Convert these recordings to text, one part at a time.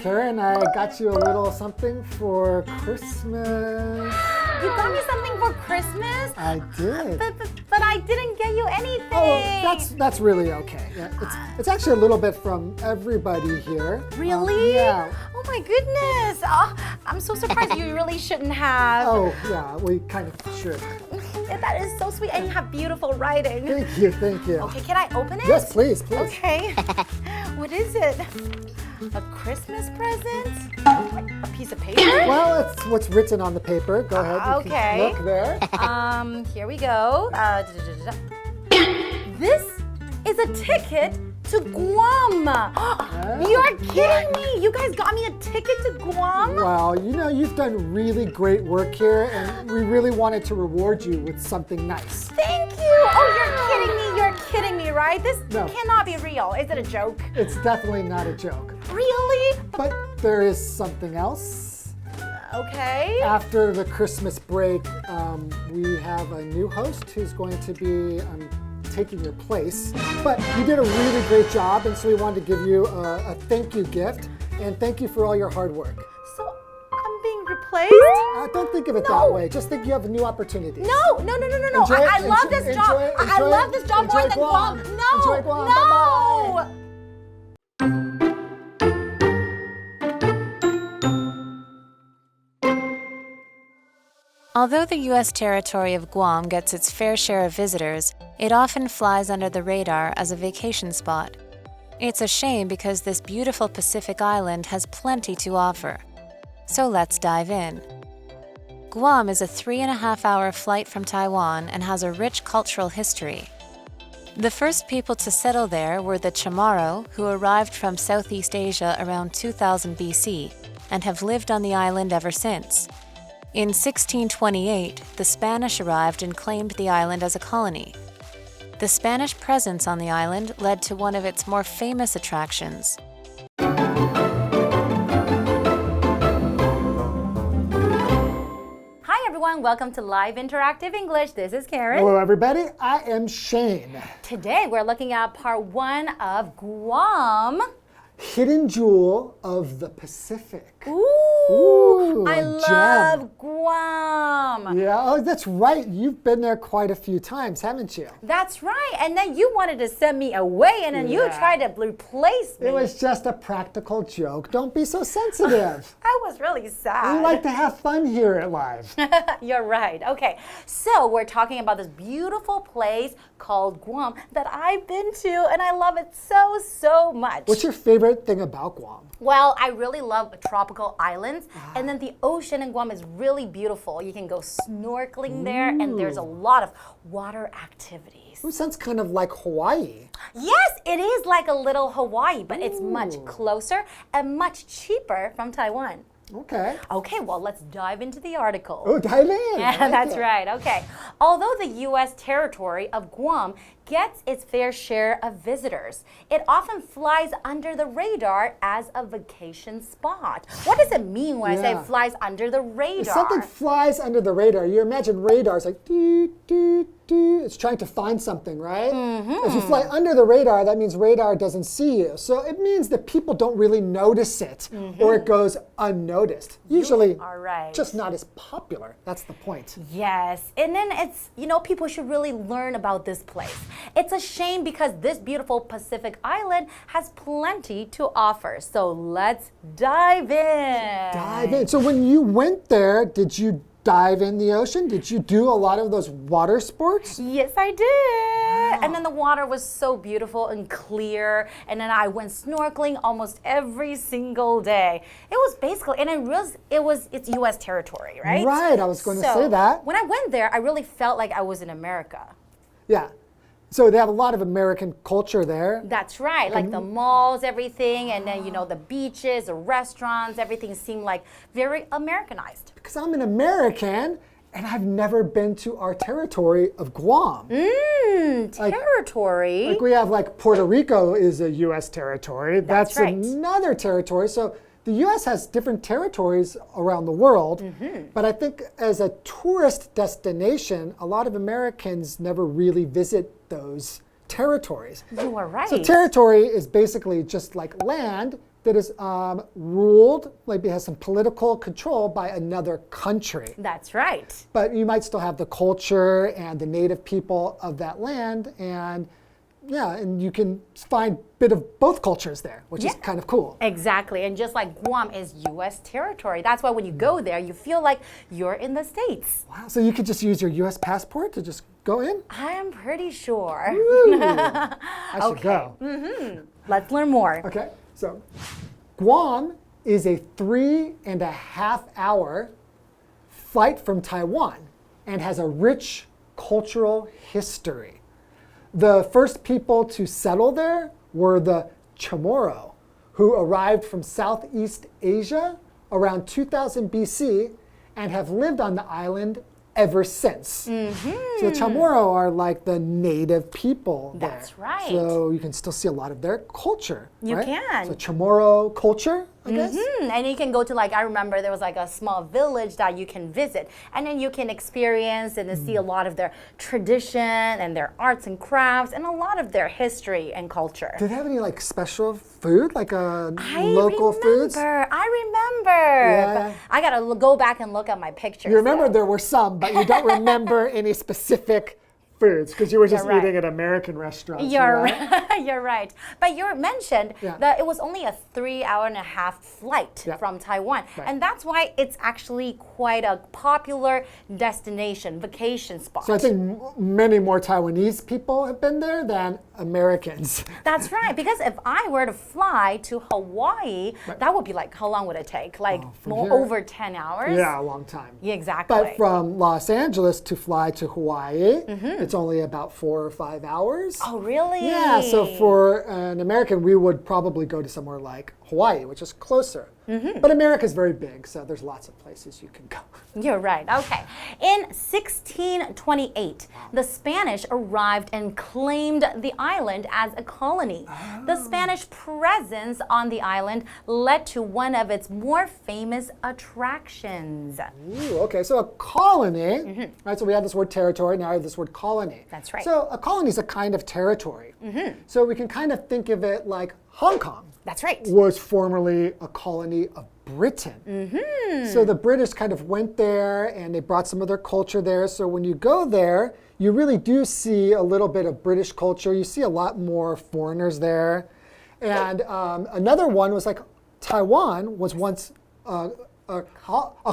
Karen, I got you a little something for Christmas. You got me something for Christmas? I did. But I didn't get you anything. Oh, that's really okay. Yeah, it's actually a little bit from everybody here. Really? Yeah. Oh my goodness. Oh, I'm so surprised. You really shouldn't have. Oh, yeah, we kind of should. That is so sweet, and you have beautiful writing. Thank you, thank you. Okay, can I open it? Yes, please, please. Okay. What is it? A Christmas present? A piece of paper? Well, it's what's written on the paper. Go ahead. You can Okay. look there. Here we go. This is a ticket to Guam. You're kidding me. You guys got me a ticket to Guam? Well, you know, you've done really great work here, and we really wanted to reward you with something nice. Thank you. Oh, you're kidding me. You're kidding me, right? This No. cannot be real. Is it a joke? It's definitely not a joke. Really? But there is something else. Okay. After the Christmas break, we have a new host who's going to be taking your place. But you did a really great job, and so we wanted to give you a thank you gift, and thank you for all your hard work. So I'm being replaced? Don't think of it that way. Just think you have new opportunities. No. I love this job. I love this job more than Guam. No. Enjoy Guam. No. Bye-bye. Although the U.S. territory of Guam gets its fair share of visitors, it often flies under the radar as a vacation spot. It's a shame because this beautiful Pacific island has plenty to offer. So let's dive in. Guam is a 3.5-hour flight from Taiwan and has a rich cultural history. The first people to settle there were the Chamorro, who arrived from Southeast Asia around 2000 BC and have lived on the island ever since. In 1628, the Spanish arrived and claimed the island as a colony. The Spanish presence on the island led to one of its more famous attractions. Hi everyone, welcome to Live Interactive English. This is Karen. Hello, everybody. I am Shane. Today we're looking at part 1 of Guam. Hidden jewel of the Pacific. Ooh, I a love gem. Guam. Yeah, oh, that's right. You've been there quite a few times, haven't you? That's right. And then you wanted to send me away and then you Yeah. tried to replace me. It was just a practical joke. Don't be so sensitive. I was really sad. We like to have fun here at Live. You're right. Okay, so we're talking about this beautiful place called Guam that I've been to and I love it so much. What's your favorite thing about Guam? Well, I really love tropical islands, and then the ocean in Guam is really beautiful. You can go snorkeling there, and there's a lot of water activities. It sounds kind of like Hawaii. Yes, it is like a little Hawaii, but it's much closer and much cheaper from Taiwan. Okay. Okay, well, let's dive into the article. Oh, dive in. Yeah, that's right. Okay. Although the U.S. territory of Guam gets its fair share of visitors, it often flies under the radar as a vacation spot. What does it mean when I say Yeah. flies under the radar? If something flies under the radar, you imagine radar is like doo, doo, doo. It's trying to find something, right? If you fly under the radar, that means radar doesn't see you. So it means that people don't really notice it, or it goes unnoticed. Usually, are right. just not as popular. That's the point. Yes, and then it's, people should really learn about this place. It's a shame because this beautiful Pacific island has plenty to offer. So let's dive in. Dive in. So when you went there, did you dive in the ocean? Did you do a lot of those water sports? Yes, I did. And then the water was so beautiful and clear. And then I went snorkeling almost every single day. It was basically, and it's U.S. territory, right? Right, I was going to say that. When I went there, I really felt like I was in America. Yeah. So they have a lot of American culture there. That's right, like the malls, everything, and then, the beaches, the restaurants, everything seemed like very Americanized. Because I'm an American and I've never been to our territory of Guam. Territory? Like we have Puerto Rico is a U.S. territory. That's right. another territory. So the U.S. has different territories around the world, but I think as a tourist destination, a lot of Americans never really visit those territories. You are right. So territory is basically just like land that is ruled, like it has some political control by another country. That's right. But you might still have the culture and the native people of that land, and yeah, and you can find a bit of both cultures there, which is kind of cool. Exactly, and just like Guam is U.S. territory, that's why when you go there, you feel like you're in the States. Wow, so you could just use your U.S. passport to just go in? I'm pretty sure. I should go. Let's learn more. Okay, so Guam is a 3.5-hour flight from Taiwan and has a rich cultural history. The first people to settle there were the Chamorro, who arrived from Southeast Asia around 2000 BC and have lived on the island ever since. So the Chamorro are like the native people there. That's right. So you can still see a lot of their culture. You right? can. So Chamorro culture, I guess. And you can go to I remember there was like a small village that you can visit, and then you can experience and see a lot of their tradition and their arts and crafts and a lot of their history and culture. Do they have any like special food, like local foods? I remember. Yeah. But I gotta go back and look at my pictures. You remember there were some, but you don't remember any specific foods because you were just eating at American restaurants. You're right. You're right. But you mentioned Yeah. that it was only a 3.5-hour flight from Taiwan. Right. And that's why it's actually quite a popular destination, vacation spot. So I think many more Taiwanese people have been there than Americans. That's right. Because if I were to fly to Hawaii, that would be like, how long would it take? Like over 10 hours? Yeah, a long time. Yeah, exactly. But from Los Angeles to fly to Hawaii, it's only about 4 or 5 hours. Oh, really? Yeah, so for an American, we would probably go to somewhere like Hawaii, which is closer. But America's very big, so there's lots of places you can go. You're right. Okay. In 1628, the Spanish arrived and claimed the island as a colony. The Spanish presence on the island led to one of its more famous attractions. Ooh, okay, so a colony, right? So we have this word territory, now we have this word colony. That's right. So a colony is a kind of territory. So we can kind of think of it like Hong Kong. That's right. Was formerly a colony of Britain. So the British kind of went there and they brought some of their culture there. So when you go there, you really do see a little bit of British culture. You see a lot more foreigners there. And another one was like Taiwan was once a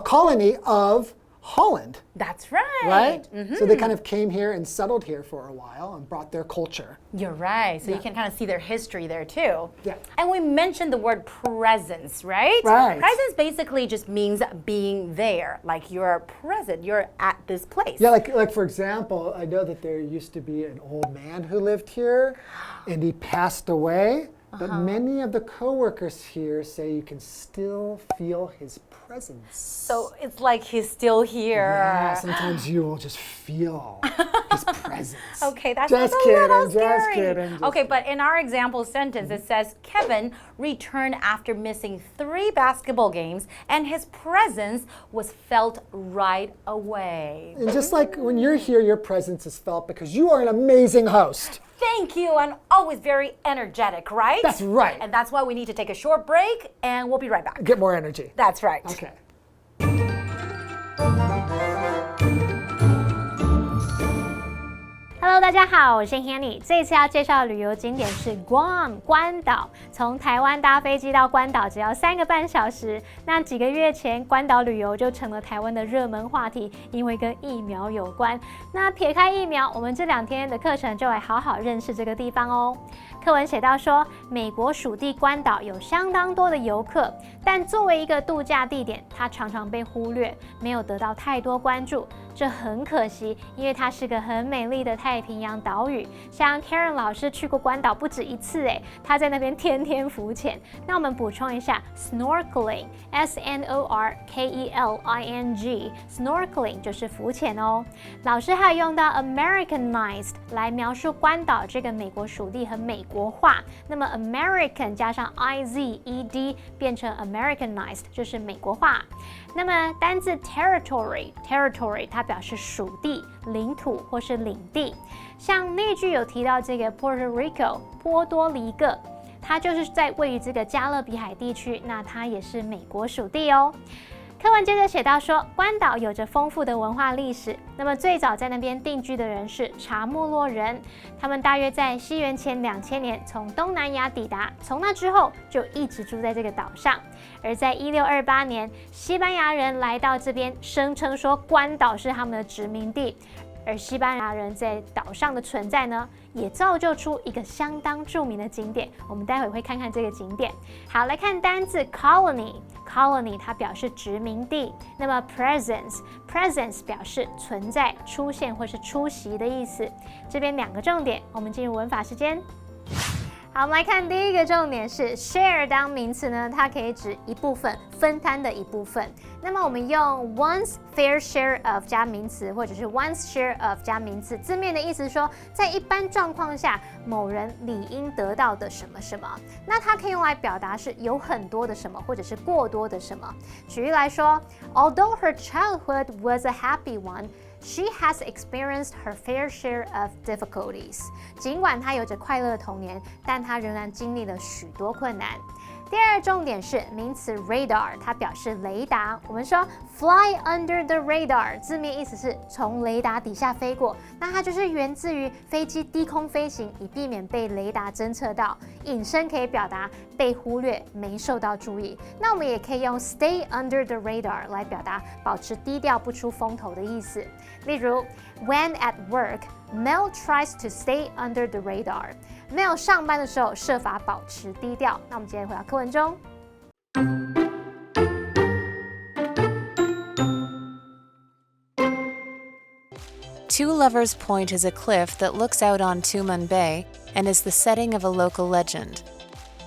colony of Holland. That's right. Right? So they kind of came here and settled here for a while and brought their culture. You're right. So you can kind of see their history there too. Yeah. And we mentioned the word presence, right? Right. Presence basically just means being there. Like you're present, you're at this place. Yeah, like for example, I know that there used to be an old man who lived here and he passed away. But many of the coworkers here say you can still feel his presence. So it's like he's still here. Yeah, sometimes you will just feel his presence. Okay, that's just a kidding, little just scary. kidding. Okay, but in our example sentence, it says Kevin returned after missing 3 basketball games, and his presence was felt right away. And just like when you're here, your presence is felt because you are an amazing host. Thank you, and always very energetic, right? That's right. And that's why we need to take a short break, and we'll be right back. Get more energy. That's right. Okay. Hello， 大家好，我是 Hanny。这一次要介绍的旅游景点是 Guam 关岛。从台湾搭飞机到关岛只要3个半小时。那几个月前，关岛旅游就成了台湾的热门话题，因为跟疫苗有关。那撇开疫苗，我们这2天的课程就来好好认识这个地方哦。课文写到说，美国属地关岛有相当多的游客，但作为一个度假地点，它常常被忽略，没有得到太多关注。这很可惜，因为它是个很美丽的太平洋岛屿。像 Karen 老师去过关岛不止一次诶，她在那边天天浮潜。那我们补充一下 snorkeling S-N-O-R-K-E-L-I-N-G snorkeling 就是浮潜哦。老师还有用到 Americanized 来描述关岛这个美国属地很美国化。那么 American 加上 I-Z-E-D 变成 Americanized 就是美国化。那么单字 territory 它表示属地、领土或是领地。像那句有提到这个 Puerto Rico 波多黎各，它就是在位于这个加勒比海地区，那它也是美国属地哦。课文接着写到说，关岛有着丰富的文化历史。那么最早在那边定居的人是查莫洛人，他们大约在西元前2000年从东南亚抵达，从那之后就一直住在这个岛上。而在1628年，西班牙人来到这边，声称说关岛是他们的殖民地。而西班牙人在岛上的存在呢，也造就出一个相当著名的景点。我们待会会看看这个景点。好，来看单字 colony 它表示殖民地。那么 presence 表示存在、出现或是出席的意思。这边2个重点，我们进入文法时间。好，我们来看第一个重点是 share 当名词呢，它可以指一部分，分摊的一部分。那么我们用 one's fair share of 加名词，或者是 one's share of 加名词，字面的意思说，在一般状况下，某人理应得到的什么什么。那它可以用来表达是有很多的什么，或者是过多的什么。举例来说 ，Although her childhood was a happy one,She has experienced her fair share of difficulties. 尽管她有着快乐的童年，但她仍然经历了许多困难。第二重点是名词 radar， 它表示雷达。我们说 fly under the radar， 字面意思是从雷达底下飞过，那它就是源自于飞机低空飞行，以避免被雷达侦测到。引申可以表达被忽略、没受到注意。那我们也可以用 stay under the radar 来表达保持低调、不出风头的意思。例如 When at work, Mel tries to stay under the radar.Mel 上班的时候设法保持低调。那我们接着回到课文中。Two Lovers Point is a cliff that looks out on Tuman Bay and is the setting of a local legend.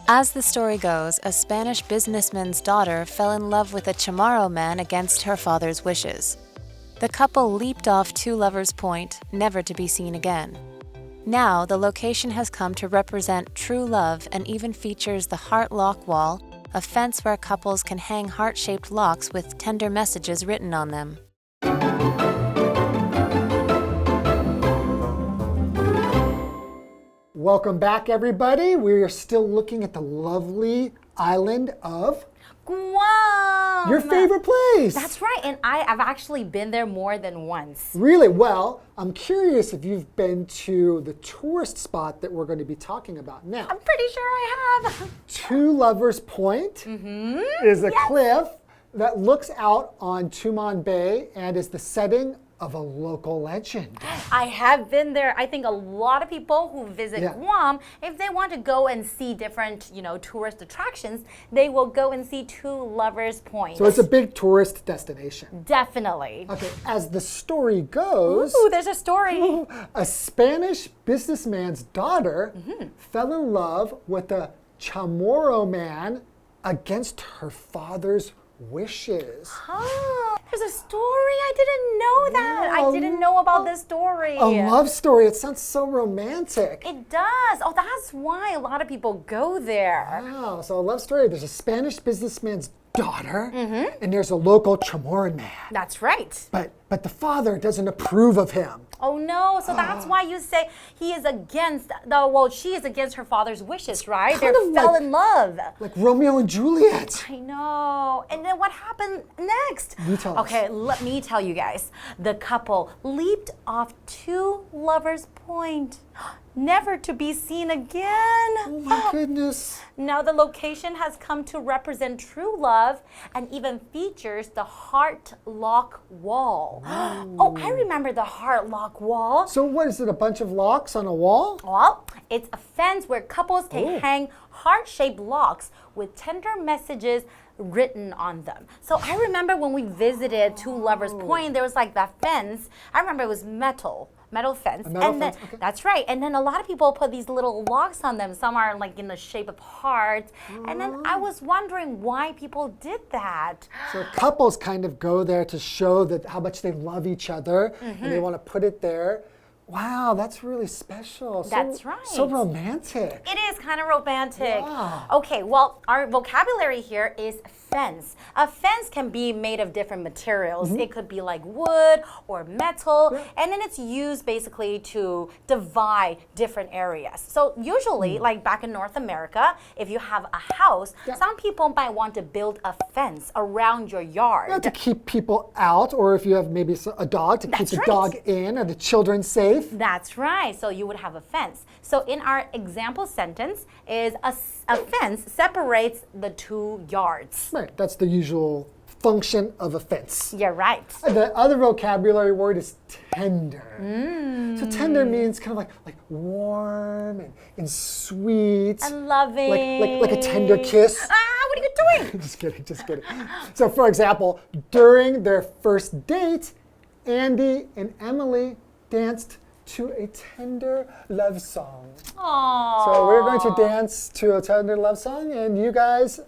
As the story goes, a Spanish businessman's daughter fell in love with a Chamorro man against her father's wishes. The couple leaped off Two Lovers Point, never to be seen again.Now, the location has come to represent true love and even features the Heart Lock Wall, a fence where couples can hang heart-shaped locks with tender messages written on them. Welcome back, everybody. We're still looking at the lovely island of Guam! Your favorite place! That's right, and I've actually been there more than once. Really? Well, I'm curious if you've been to the tourist spot that we're going to be talking about now. I'm pretty sure I have. Two Lovers Point is a cliff that looks out on Tuman Bay and is the setting of a local legend. I have been there. I think a lot of people who visit Guam, if they want to go and see different, tourist attractions, they will go and see Two Lovers Point. So it's a big tourist destination. Definitely. Okay, as the story goes, Ooh, there's a story. A Spanish businessman's daughter fell in love with a Chamorro man against her father's wishes. Oh, there's a story. I didn't know that. I didn't know about this story. A love story. It sounds so romantic. It does. Oh, that's why a lot of people go there. Wow, so a love story. There's a Spanish businessman's daughter, and there's a local Chamorro man. That's right. But the father doesn't approve of him. Oh no, so that's why you say she is against her father's wishes, right? They fell in love. Like Romeo and Juliet. I know. And then what happened next? You tell us. Okay, let me tell you guys. The couple leaped off Two Lovers Point, never to be seen again. Oh my goodness. Now the location has come to represent true love and even features the Heart Lock Wall. Oh, I remember the Heart Lock Wall. So what is it, a bunch of locks on a wall? Well, it's a fence where couples can hang heart-shaped locks with tender messages written on them. So I remember when we visited Two Lovers Point, there was like that fence. I remember it was metal fence. Fence, okay. That's right. And then a lot of people put these little locks on them. Some are like in the shape of hearts. And then I was wondering why people did that. So couples kind of go there to show that how much they love each other, and they want to put it there. Wow, that's really special. That's right. So romantic. It is kind of romantic. Yeah. Okay, well, our vocabulary here is fence. A fence can be made of different materials. It could be like wood or metal, and then it's used basically to divide different areas. So usually, like back in North America, if you have a house, some people might want to build a fence around your yard. Yeah, to keep people out, or if you have maybe a dog, to keep the dog in, or the children safe. That's right. So you would have a fence. So in our example sentence is a fence separates the two yards. Right, that's the usual function of a fence. You're right. The other vocabulary word is tender. So tender means kind of like warm and sweet. And loving. Like a tender kiss. What are you doing? Just kidding. So for example, during their first date, Andy and Emily danced to a tender love song. Aww. So we're going to dance to a tender love song, and you guys,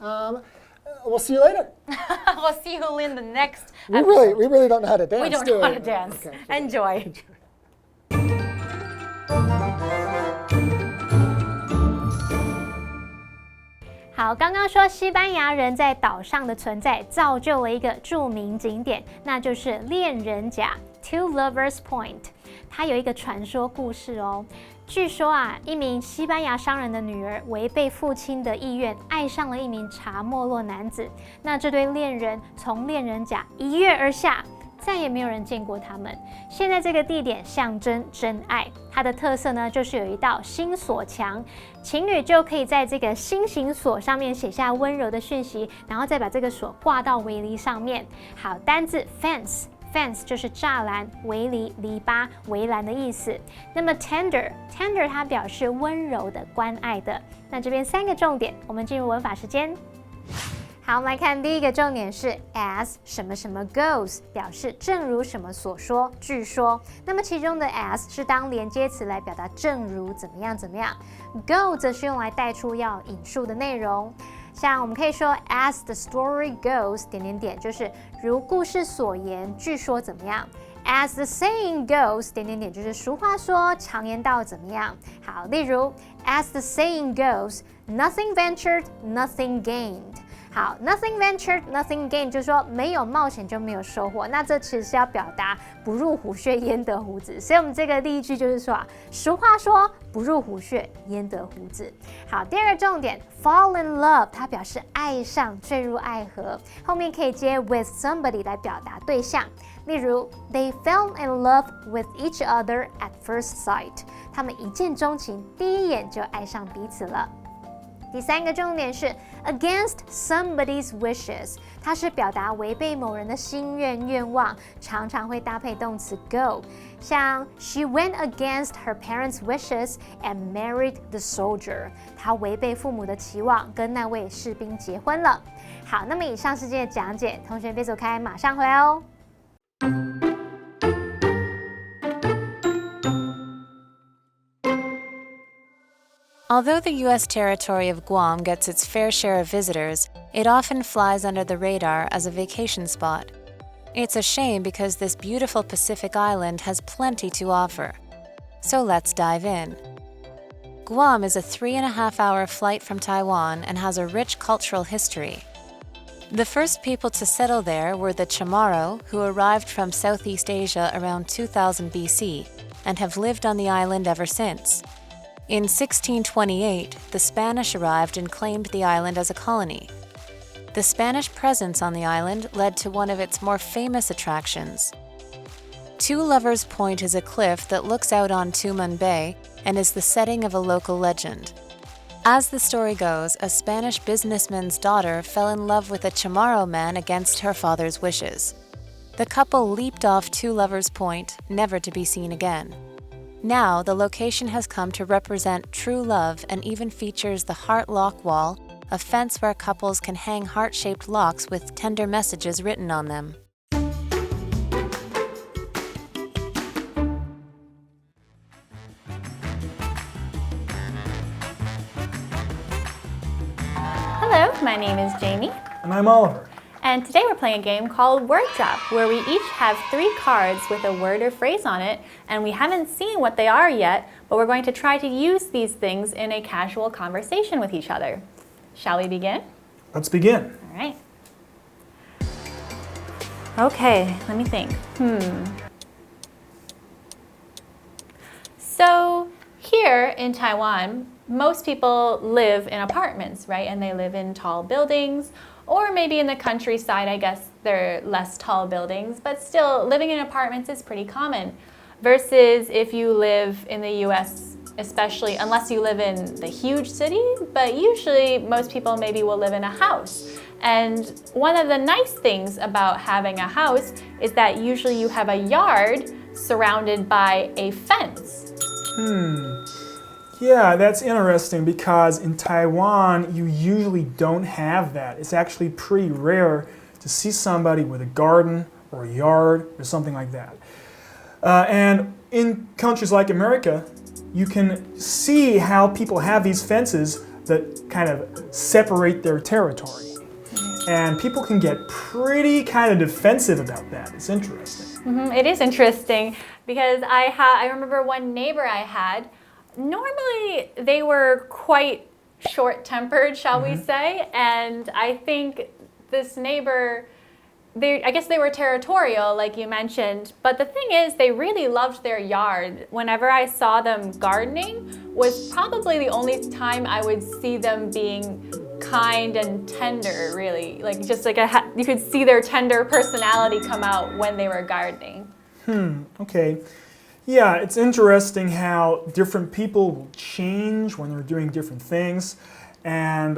we'll see you later. We'll see you in the next We episode. really don't know how to dance. We don't do know how to dance. Okay. Enjoy.好，刚刚说西班牙人在岛上的存在造就了一个著名景点，那就是恋人甲 Two Lovers Point。它有一个传说故事哦。据说啊，一名西班牙商人的女儿违背父亲的意愿，爱上了一名查莫洛男子。那这对恋人从恋人甲一跃而下，再也没有人见过他们。现在这个地点象征真爱，它的特色呢，就是有一道心锁墙，情侣就可以在这个心形锁上面写下温柔的讯息，然后再把这个锁挂到围篱上面。好，单字 fence 就是栅栏、围篱、篱笆、围栏的意思。那么 tender 它表示温柔的、关爱的。那这边3个重点，我们进入文法时间。好，我们来看第一个重点是 as 什么什么 goes， 表示正如什么所说、据说。那么其中的 as 是当连接词来表达正如怎么样怎么样 ，go 则是用来带出要引述的内容。像我们可以说 as the story goes， 就是如故事所言，据说怎么样。As the saying goes， 就是俗话说、常言道怎么样。好，例如 as the saying goes，nothing ventured, nothing gained。好 ，nothing ventured, nothing gained， 就是说没有冒险就没有收获。那这其实是要表达不入虎穴焉得虎子，所以我们这个例句就是说俗话说不入虎穴焉得虎子。好，第二个重点 fall in love， 它表示爱上、坠入爱河，后面可以接 with somebody 来表达对象。例如 they fell in love with each other at first sight， 他们一见钟情，第一眼就爱上彼此了。第3个重点是 against somebody's wishes， 它是表达违背某人的心愿、愿望，常常会搭配动词 go。像 she went against her parents' wishes and married the soldier， 她违背父母的期望，跟那位士兵结婚了。好，那么以上是今天的讲解，同学别走开，马上回来哦。Although the U.S. territory of Guam gets its fair share of visitors, it often flies under the radar as a vacation spot. It's a shame because this beautiful Pacific island has plenty to offer. So let's dive in. Guam is a 3.5-hour flight from Taiwan and has a rich cultural history. The first people to settle there were the Chamorro, who arrived from Southeast Asia around 2000 BC and have lived on the island ever since. In 1628, the Spanish arrived and claimed the island as a colony. The Spanish presence on the island led to one of its more famous attractions. Two Lovers Point is a cliff that looks out on Tumun Bay and is the setting of a local legend. As the story goes, a Spanish businessman's daughter fell in love with a Chamorro man against her father's wishes. The couple leaped off Two Lovers Point, never to be seen again. Now, the location has come to represent true love and even features the Heart Lock Wall, a fence where couples can hang heart-shaped locks with tender messages written on them. Hello, my name is Jamie. And I'm Oliver. And today we're playing a game called Word Drop, where we each have 3 cards with a word or phrase on it, and we haven't seen what they are yet, but we're going to try to use these things in a casual conversation with each other. Shall we begin? Let's begin. All right. Okay, let me think. So here in Taiwan, most people live in apartments, right? And they live in tall buildings, or maybe in the countryside, I guess they're less tall buildings, but still living in apartments is pretty common. Versus if you live in the US, especially unless you live in the huge city, but usually most people maybe will live in a house. And one of the nice things about having a house is that usually you have a yard surrounded by a fence. Yeah, that's interesting because in Taiwan, you usually don't have that. It's actually pretty rare to see somebody with a garden or a yard or something like that. And in countries like America, you can see how people have these fences that kind of separate their territory. And people can get pretty kind of defensive about that. It's interesting. It is interesting because I remember one neighbor I had. Normally, they were quite short-tempered, shall we say, and I think this neighbor, I guess they were territorial, like you mentioned, but the thing is, they really loved their yard. Whenever I saw them gardening was probably the only time I would see them being kind and tender, really. Like, just like you could see their tender personality come out when they were gardening. Okay. Yeah, it's interesting how different people will change when they're doing different things, and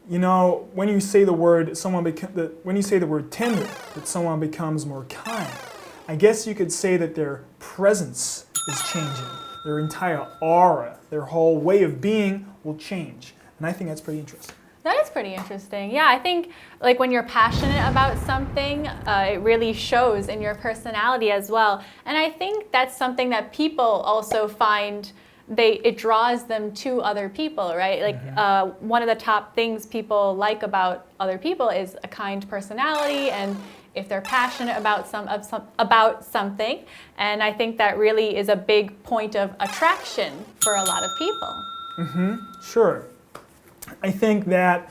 you know, when you say the word tender, that someone becomes more kind. I guess you could say that their presence is changing, their entire aura, their whole way of being will change, and I think that's pretty interesting. That is pretty interesting. Yeah, I think like when you're passionate about something, it really shows in your personality as well. And I think that's something that people also find, it draws them to other people, right? Like one of the top things people like about other people is a kind personality, and if they're passionate about something. And I think that really is a big point of attraction for a lot of people. Sure. I think that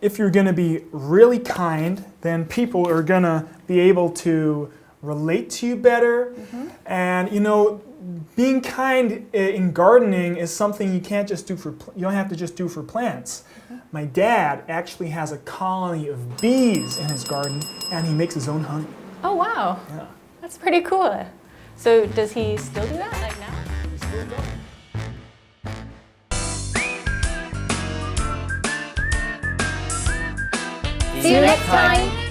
if you're going to be really kind, then people are going to be able to relate to you better. And you know, being kind in gardening is something you can't just do you don't have to just do for plants. My dad actually has a colony of bees in his garden, and he makes his own honey. Oh wow, Yeah. that's pretty cool. So does he still do that like now? See you next time.